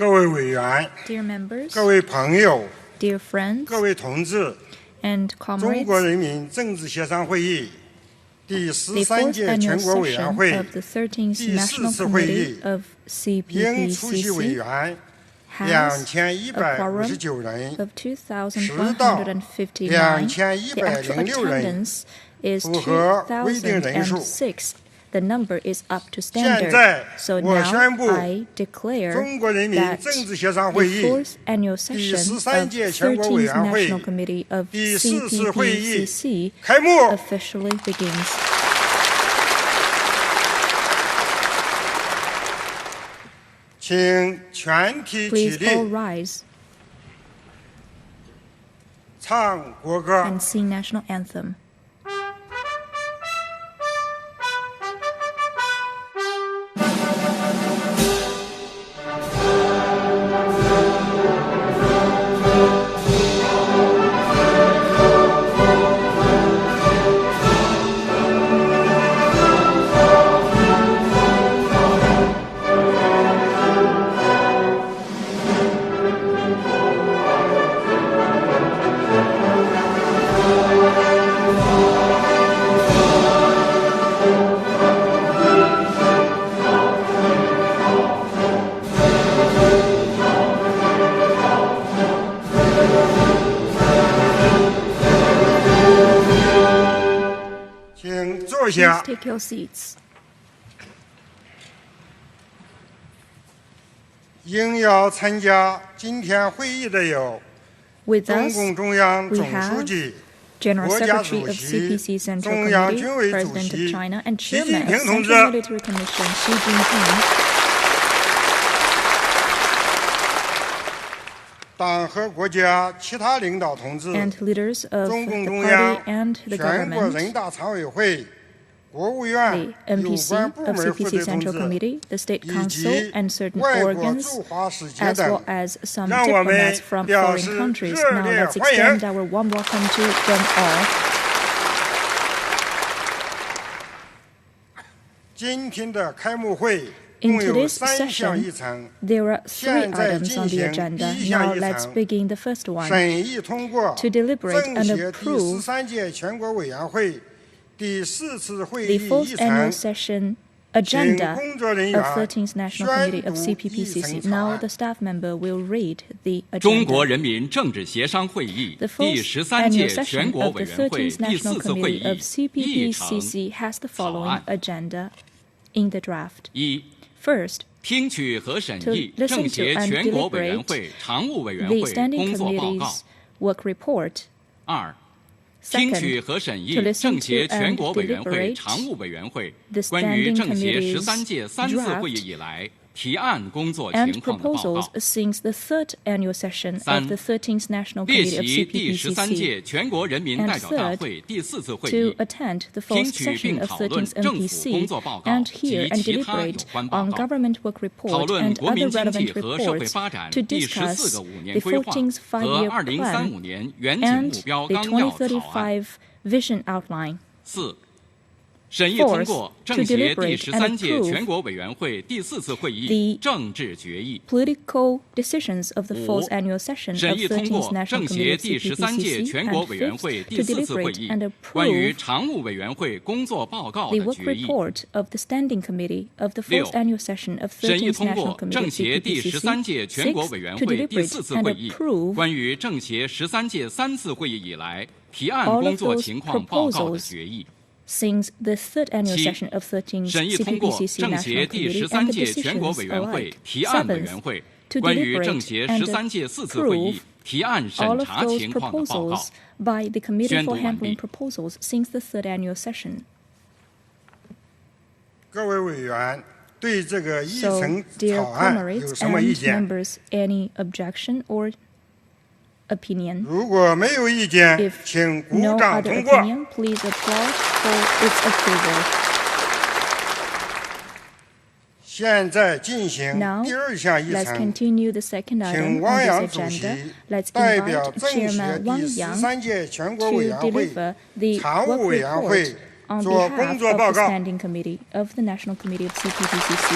各位委员、 Dear members, 各位朋友、 dear friends, 各位同志， and 中国 comrades, 人民政治协商会议第 the 13 fourth 届 annual 全国委员 session 会 of the 13th 第 National 4次会议 Committee of 应出席委 CPPCC 员 has a quorum 2159人， of 迟到 2,159. The 2106 actual 人， attendance is 符合规定人数。 2006. The number is up to 现 standard. 在 So 我 now 宣布 I declare 中国人民 that 政治协商 the 会议 fourth annual 第 session 13 of 届全国委 13th 员会 National Committee of 第4次会议 CPPCC 开幕。 officially begins. 请全体起 Please 立， all rise 唱国歌。 and sing national anthem.请坐 Please 下。 take your seats. 应邀参加今天会议的有 With 中 us, 共中央 we 总 have 书记、 General 国家 Secretary 主 of 席、 CPC Central 中央 Committee, 军委主 President of 席 China, and 习近 Chairman of 平同志 Central Military Commission Xi Jinping, 党和国家其他领导同志、 and leaders of 中共 the 中央 party and the 全国 government, 人大常委会、国务院 the 有 MPC 关部 of 门负 CPC 责同 Central 志 Committee, the State 以 Council, 及 and certain 外国 organs, 驻华使节 as 等 well as some 让我们 diplomats from 表 foreign 示 countries. 热 Now 烈 let's 欢迎。 extend our warm welcome to them all. 今天的开幕会 In 共有 today's 3项 session, 议程， there are 3现在 items 进 on the 行 agenda. 第一项 Now 议 let's 程， begin the first one. 审议通过 To deliberate 政 and 协第 approve 13届全国委员会第4次会 the 议议 fourth annual 程， session 请 agenda 工作人 of 员 13th National 宣 Committee 读 of 议程 CPPCC. 草 Now 案 the。staff member will read the 中国 agenda. 人民政治协商会议 The 第 fourth 13 annual 届 session 全国 of 委 the 员会 13th 第 National 4次会 Committee 议 of 议程 CPPCC has the 草 following 案 agenda in the draft. 一、 First, 听取和审 to 议 listen 政 to 协 and 全国委员 deliberate 会常务委员 the 会 standing 工作报告。 committee's work report. 二、听 Second, 取和审议 to listen 政协 to 全 and 国委员会 deliberate 常务委员会 the 关于 standing 政协 committee's 13届3次会议 draft 以来提案工作 and 情况的报 proposals 告。 since the third annual session of 三、 the 13th National 列 Committee of 席第13 CPPCC 届全国人民 and 代表大 third, 会第4次会 to 议， attend the 听 fourth 取 session 并 of 讨论 13th 政府工 MPC 作报告 and 及 hear and 其他有 deliberate 关报 on 告， government work 讨 report 论 and 国民 other 经济 relevant 和社会 reports 发展 to 第14 discuss 个5年 the 规划 14th 和 five-year 2035 plan 年远景目 and 标 the 纲要草案。 2035 vision outline. 四、审议通过 Fourth, 政协 to 第 deliberate 13届 and approve 全国委员会第4次会议 the 政治决议。 Political decisions of the 五、 fourth annual session 审 of 议通 13th 过 National 政 Committee 协 of 第13届 CPPCC 全国 and 委员 fifth, 会第 to 4次会 deliberate 议 and 关于 approve 常务委员会工作报告 the 的 work 决议。 report of the Standing Committee of the 六、 fourth annual session of 审议 13th 通 National 过 Committee 政 of 协第13 CPPCC. 届全国 Sixth, 委员 to 会第 deliberate 4次 and 会议 approve 关于政协13届3次会议以来提案 all 工 of 作 those 情况报告的 proposals 决议。 since the third annual 七、 session of 13th 审议通过 CPPCC 政协 National 第 Committee 13 and the 届全国 decisions 委员会 alike. 提案委员 Seventh, 会 to 关于 deliberate 政协 and 13届4次会议 approve 提案审 all of 查 those 情况的报告。 proposals by the Committee 宣读 for 完 handling 毕。 proposals since the third annual session. 各位委员对这个议 So, 程 dear 草案有 comrades 什么意 and 见？ members, any objection or opinion? 如果没有意见 If， 请鼓 no 掌 other 通过。 opinion, please applaud for its approval. 现在进行 Now, 第2项议 let's 程， continue the second item 请 on 汪洋 this 主席 agenda. Let's 代表 invite 政协 Chairman 第 Wang Yang 13届全国 to 委员会 deliver the 常务 work 委员 report 会 on 做 behalf 工作 of 报 the 告。 Standing Committee of the National Committee of CPPCC.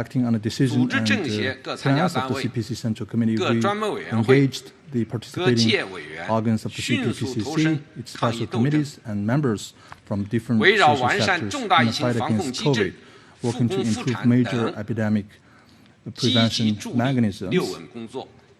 acting on a decision 组织政协 and 各参加 plans of 单 the 位 CPC Central Committee, 各 we 专门委员会 engaged the 各 participating 界委员 organs of the 迅速投 CPPCC, 身 its 抗疫 special 斗争， committees, and members from different 围绕 social 完善 sectors 重大 in 疫 the 情 fight 防控 against 机制 COVID, 复 working to 工复 improve 产 major 等 epidemic 积极 prevention 助力 mechanisms. 六稳工作，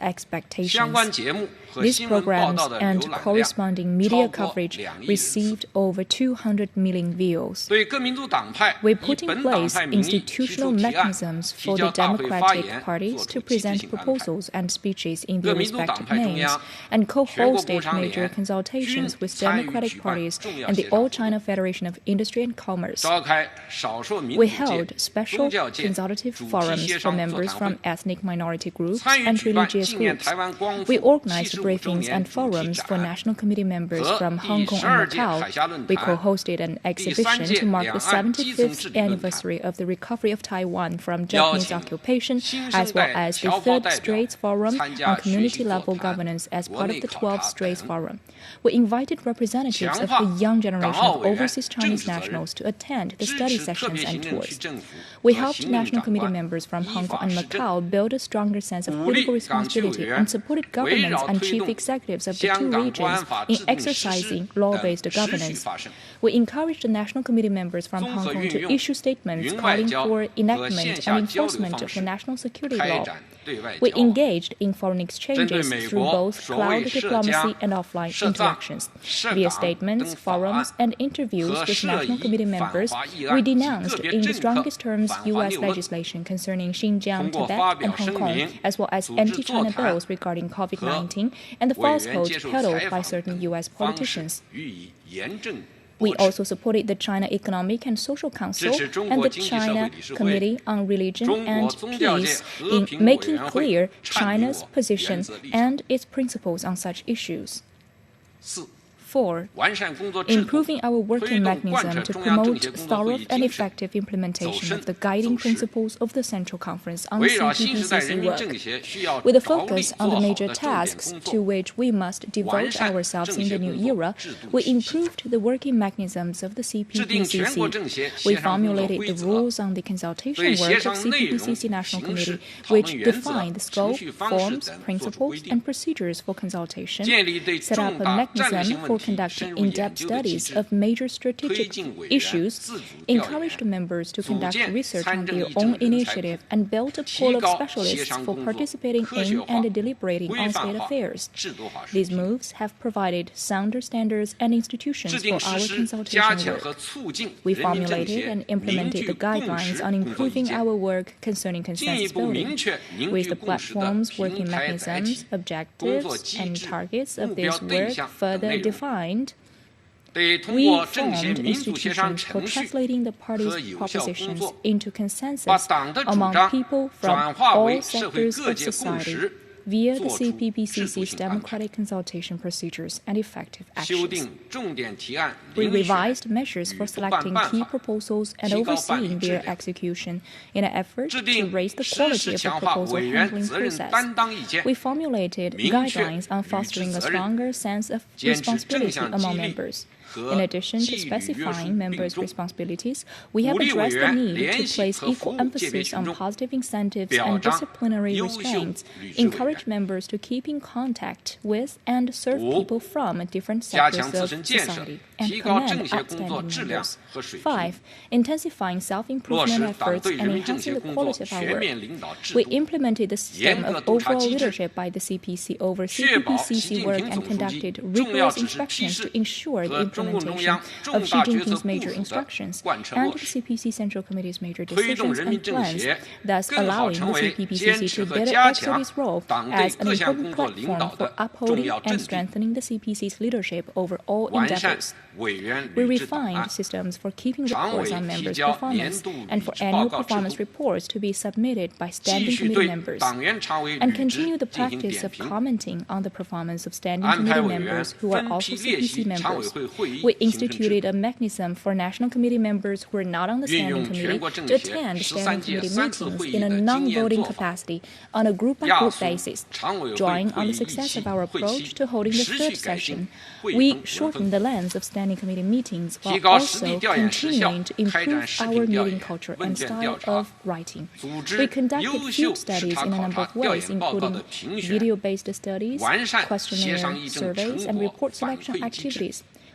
expectations. 关节目和 These 新闻报 programs 道的 and 浏览量 corresponding media 超过 coverage 2亿人次。 received over 200 million views. 对各民主党派 We 以 put in 本党 place 派名义提 institutional 出提案， mechanisms 提 for 交 the 大会发 democratic 言， parties 做 to 出积极 present 性安排。 proposals and speeches in their 各民主党 names and co-hosted major consultations with democratic parties and the All China Federation of Industry and Commerce. We held special consultative forums for members from ethnic minority groups and religious groups. We organized briefings and forums for National Committee members from Hong Kong and Macau. We co-hosted an exhibition to mark the 75th anniversary of the recovery of Taiwan from Japanese occupation, as well as the Third Straits Forum on community-level governance as part of the 12th Straits Forum. We invited representatives of the young generation of overseas Chinese nationals to attend the study sessions and tours. We helped National Committee members from Hong Kong and Macau build a stronger sense of political responsibility and supported governments and chief executives of the two regions in exercising law-based governance. We encouraged the National Committee members from Hong Kong to issue statements calling for enactment and enforcement of the national security law. We engaged in foreign exchanges through both cloud diplomacy and offline interactions. Via statements, forums, and interviews with National Committee members, we denounced in the strongest terms U.S. legislation concerning Xinjiang, Tibet, and Hong Kong, as well as anti-China bills regarding COVID-19 and the falsehoods peddled by certain U.S. politicians. We also supported the China Economic and Social Council and the China Committee on Religion and Peace in making clear China's position and its principles on such issues. 4. Improving our working mechanism to promote thorough and effective implementation of the guiding principles of the Central Conference on CPPCC work. With a focus on the major tasks to which we must devote ourselves in the new era, we improved the working mechanisms of the CPPCC. We formulated the rules on the consultation work of CPPCC National Committee, which define the scope, forms, principles, and procedures for consultation, set up a mechanism for conducting in-depth studies of major strategic issues, encouraged members to conduct research on their own initiative, and built a pool of specialists for participating in and deliberating on state affairs. These moves have provided sounder standards and institutions for our consultation work. We formulated and implemented the guidelines on improving our work concerning consensus building. With the platforms, working mechanisms, objectives, and targets of this work further defined, we formed institutions for translating the parties' propositions into consensus among people from all sectors of society via the CPPCC's democratic consultation procedures and effective actions. We revised measures for selecting key proposals and overseeing their execution in an effort to raise the quality of the proposal handling process. We formulated guidelines on fostering a stronger sense of responsibility among members. In addition to specifying members' responsibilities, we have addressed the need to place equal emphasis on positive incentives and disciplinary restraints, encourage members to keep in contact with and serve people from different sectors of society, and commend outstanding members. 5. Intensifying self-improvement efforts and enhancing the quality of our work. We implemented the system of overall leadership by the CPC over CPPCC work and conducted rigorous inspections to ensure the implementation of Xi Jinping's major instructions and the CPC Central Committee's major decisions and plans, thus allowing the CPPCC to better exert its role as an important platform for upholding and strengthening the CPC's leadership over all endeavors. We refined systems for keeping reports on members' performance and for annual performance reports to be submitted by standing committee members, and continue the practice of commenting on the performance of standing committee members who are also CPC members. We instituted a mechanism for National Committee members who are not on the Standing Committee to attend Standing Committee meetings in a non-voting capacity on a group-by-group basis. Drawing on the success of our approach to holding the third session, we shortened the length of Standing Committee meetings while also continuing to improve our meeting culture and style of writing. We conducted field studies in a number of ways, including video-based studies, questionnaire surveys, and report selection activities.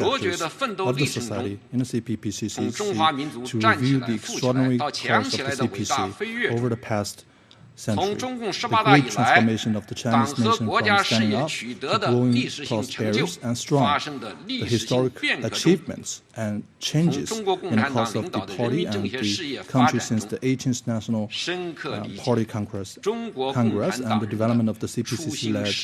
sectors of the society in the CPPCC to review the extraordinary course of the CPC over the past century, the great transformation of the Chinese nation from standing up to growing prosperous and strong, the historic achievements and changes in the course of the party and the country since the 18th National Party Congress and the development of the CPCC-led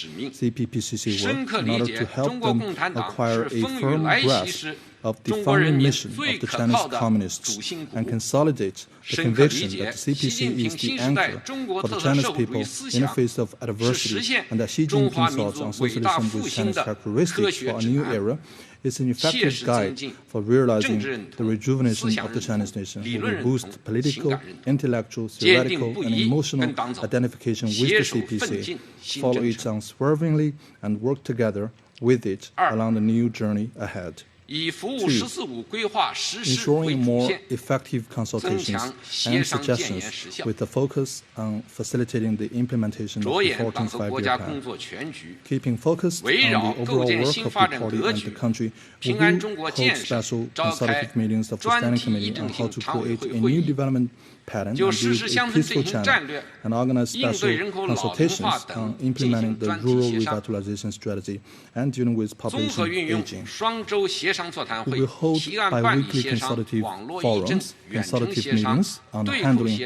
CPPCC work in order to help them acquire a firm grasp of the founding mission of the Chinese Communists and consolidate the conviction that the CPC is the anchor for the Chinese people in the face of adversity, and that Xi Jinping's thoughts on socialism with Chinese characteristics for a new era is an effective guide for realizing the rejuvenation of the Chinese nation, who will boost political, intellectual, theoretical, and emotional identification with the CPC, follow it unswervingly, and work together with it along the new journey ahead. 2. Ensuring more effective consultations and suggestions with a focus on facilitating the implementation of the 14th Five-Year Plan. Keeping focused on the overall work of the party and the country, we will hold special consultative meetings of the Standing Committee on how to create a new development pattern and build a peaceful China, and organize special consultations on implementing the rural revitalization strategy and dealing with population aging. We will hold bi-weekly consultative forums, consultative meetings on the handling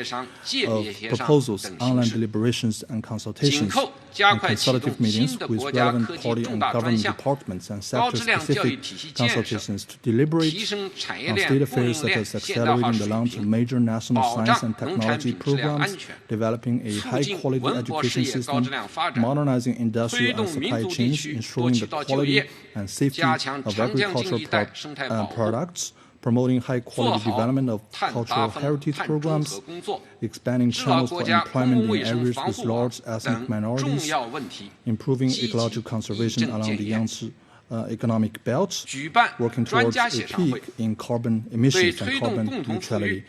of proposals, online deliberations and consultations, and consultative meetings with relevant party and government departments and sector-specific consultations to deliberate on state affairs such as accelerating the launch of major national science and technology programs, developing a high-quality education system, modernizing industrial and supply chains, ensuring the quality and safety of agricultural products, promoting high-quality development of cultural heritage programs, expanding channels for employment in areas with large ethnic minorities, improving ecological conservation along the Yangtze economic belt, working towards a peak in carbon emissions and carbon neutrality.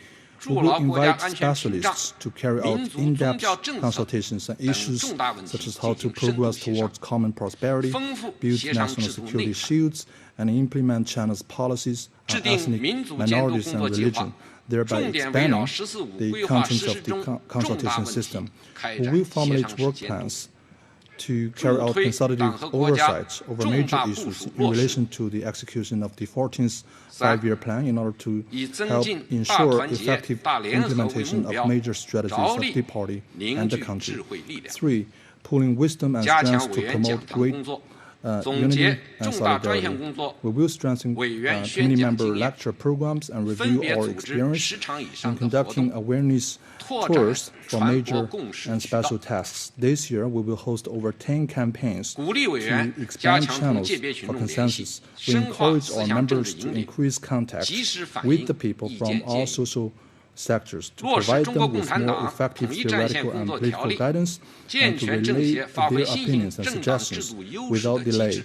We will invite specialists to carry out in-depth consultations on issues such as how to progress towards common prosperity, build national security shields, and implement China's policies on ethnic minorities and religion, thereby expanding the contents of the consultation system. We will formulate work plans to carry out consultative oversight over major issues in relation to the execution of the 14th Five-Year Plan in order to help ensure effective implementation of major strategies of the party and the country. 3. Pooling wisdom and strength to promote great unity and solidarity. We will strengthen community member lecture programs and review our experience in conducting awareness tours for major and special tasks. This year, we will host over 10 campaigns to expand channels for consensus. We encourage our members to increase contact with the people from all social sectors, to provide them with more effective theoretical and political guidance, and to relay their opinions and suggestions without delay.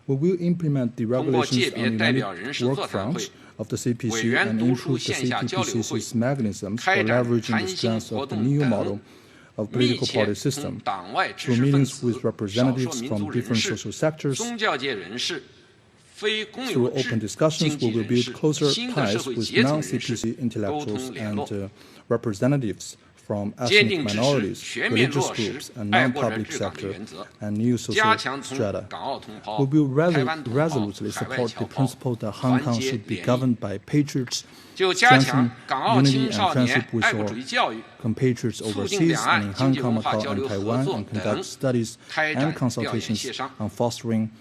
We will implement the regulations on the united work front of the CPC and improve the CPPCC's mechanisms for leveraging the strengths of the new model of political party system. Through meetings with representatives from different social sectors, through open discussions, we will build closer ties with non-CPC intellectuals and representatives from ethnic minorities, religious groups, and non-public sector, and new social strata. We will resolutely support the principle that Hong Kong should be governed by patriots, strengthen unity and friendship with our compatriots overseas and in Hong Kong, Macau, and Taiwan, and conduct studies and consultations on fostering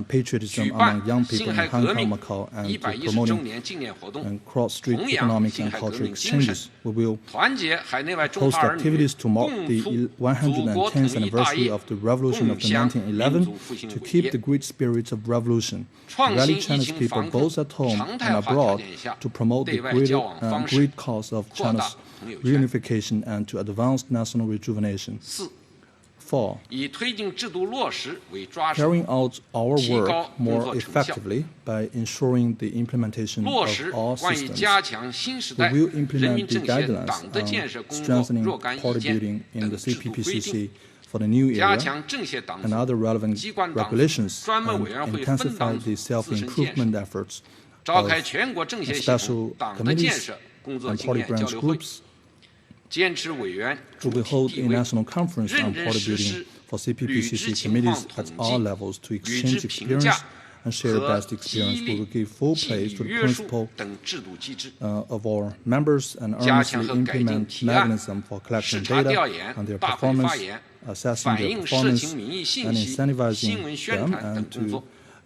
patriotism among young people in Hong Kong, Macau, and promoting cross-strait economic and cultural exchanges. We will host activities to mark the 110th anniversary of the Revolution of 1911 to keep the great spirit of revolution, rally Chinese people both at home and abroad to promote the great cause of China's reunification and to advance national rejuvenation. 4. Carrying out our work more effectively by ensuring the implementation of all systems. We will implement the guidelines on strengthening party building in the CPPCC for the new era and other relevant regulations, and intensify the self-improvement efforts of special committees and party branch groups. We will hold a national conference on party building for CPPCC committees at all levels to exchange experience and share best experience. We will give full place to the principle of our members and earnestly implement mechanisms for collecting data on their performance, assessing their performance, and incentivizing them, and to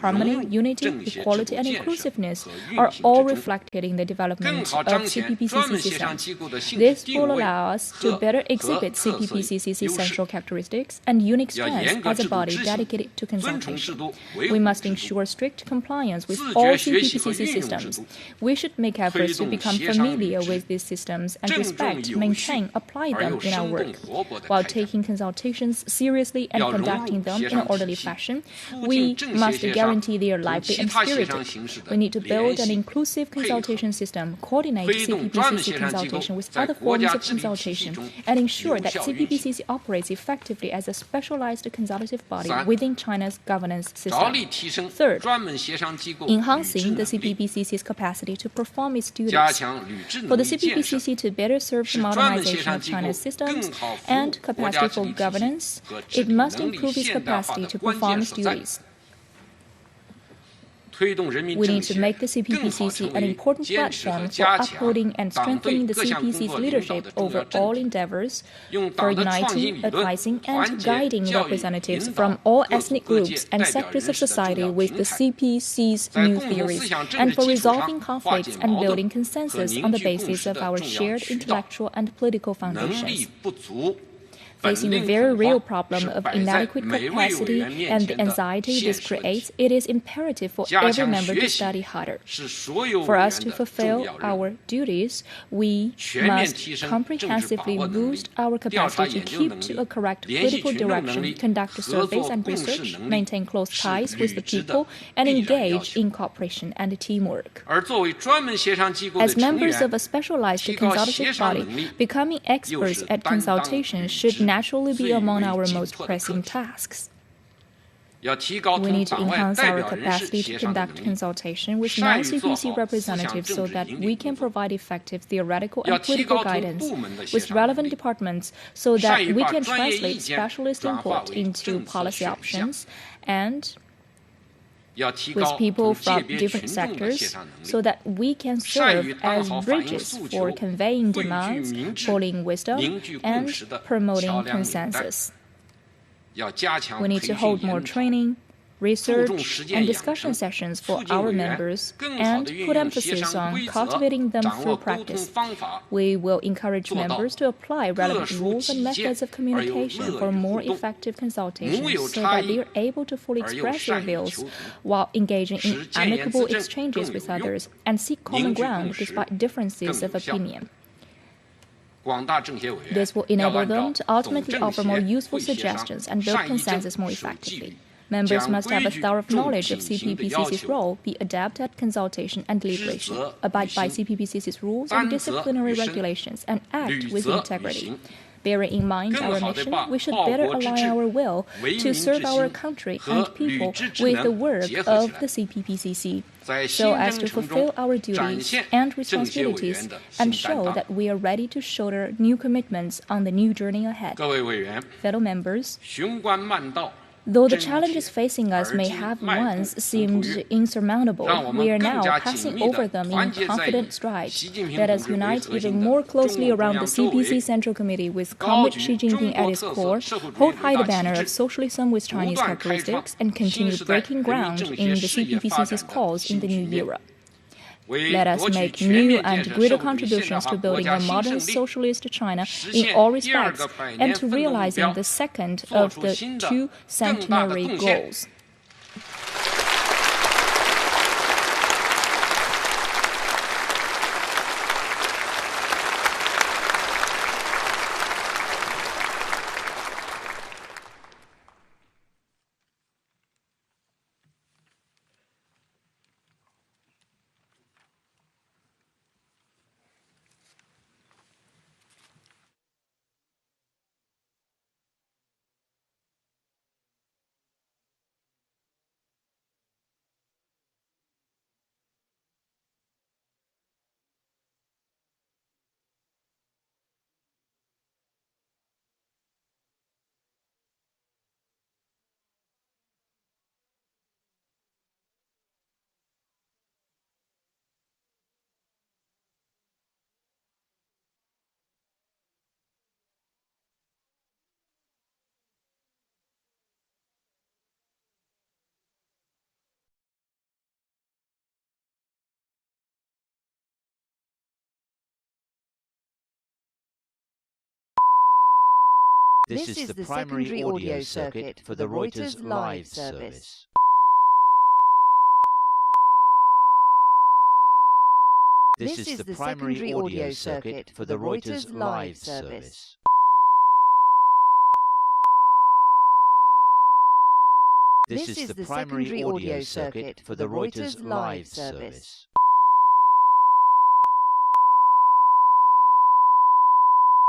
harmony, unity, equality, and inclusiveness are all reflected in the development of CPPCC system. This will allow us to better exhibit CPPCC's essential characteristics and unique strengths as a body dedicated to consultation. We must ensure strict compliance with all CPPCC systems. We should make efforts to become familiar with these systems and respect, maintain, apply them in our work. While taking consultations seriously and conducting them in an orderly fashion, we must guarantee their lively and spirited. We need to build an inclusive consultation system, coordinate CPPCC consultation with other forms of consultation, and ensure that CPPCC operates effectively as a specialized consultative body within China's governance system. Third, enhancing the CPPCC's capacity to perform its duties. For the CPPCC to better serve the modernization of China's systems and capacity for governance, it must improve its capacity to perform its duties. We need to make the CPPCC an important platform for upholding and strengthening the CPC's leadership over all endeavors, for uniting, advising, and guiding representatives from all ethnic groups and sectors of society with the CPC's new theories, and for resolving conflicts and building consensus on the basis of our shared intellectual and political foundations. Facing the very real problem of inadequate capacity and the anxiety this creates, it is imperative for every member to study harder. For us to fulfill our duties, we must comprehensively boost our capacity to keep to a correct political direction, conduct surveys and research, maintain close ties with the people, and engage in cooperation and teamwork. As members of a specialized consultative body, becoming experts at consultation should naturally be among our most pressing tasks. We need to enhance our capacity to conduct consultation with non-CPC representatives so that we can provide effective theoretical and political guidance with relevant departments so that we can translate specialist input into policy options, and with people from different sectors so that we can serve as bridges for conveying demands, pooling wisdom, and promoting consensus. We need to hold more training, research, and discussion sessions for our members and put emphasis on cultivating them through practice. We will encourage members to apply relevant rules and methods of communication for more effective consultations so that they are able to fully express their views while engaging in amicable exchanges with others and seek common ground despite differences of opinion. This will enable them to ultimately offer more useful suggestions and build consensus more effectively. Members must have a thorough knowledge of CPPCC's role, be adept at consultation and deliberation, abide by CPPCC's rules and disciplinary regulations, and act with integrity. Bearing in mind our mission, we should better align our will to serve our country and people with the work of the CPPCC, so as to fulfill our duties and responsibilities and show that we are ready to shoulder new commitments on the new journey ahead. Fellow members, though the challenges facing us may have once seemed insurmountable, we are now passing over them in confident strides. Let us unite even more closely around the CPC Central Committee with comrade Xi Jinping at its core, hold high the banner of socialism with Chinese characteristics, and continue breaking ground in the CPPCC's cause in the new era. Let us make new and greater contributions to building a modern socialist China in all respects and to realizing the second of the two centenary goals. This is the primary audio circuit for the Reuters Live service. This is the primary audio circuit for the Reuters Live service. This is the primary audio circuit for the Reuters Live service.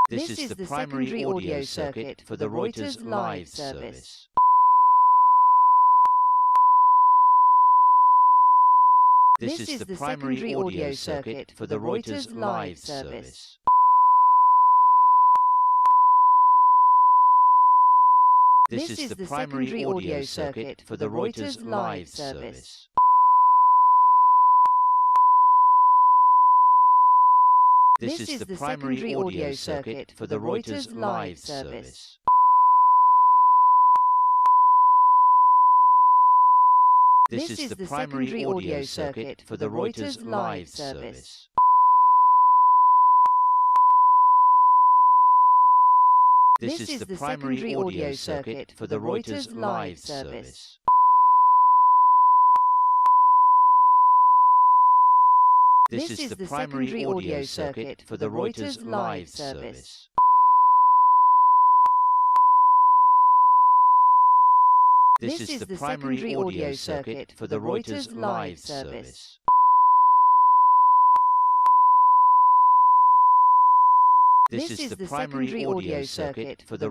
This is the primary audio circuit for the Reuters Live service. This is the primary audio circuit for the Reuters Live service. This is the primary audio circuit for the Reuters Live service. This is the primary audio circuit for the Reuters Live service. This is the primary audio circuit for the Reuters Live service. This is the primary audio circuit for the Reuters Live service. This is the primary audio circuit for the Reuters Live service. This is the primary audio circuit for the Reuters Live service. This is the primary audio circuit for the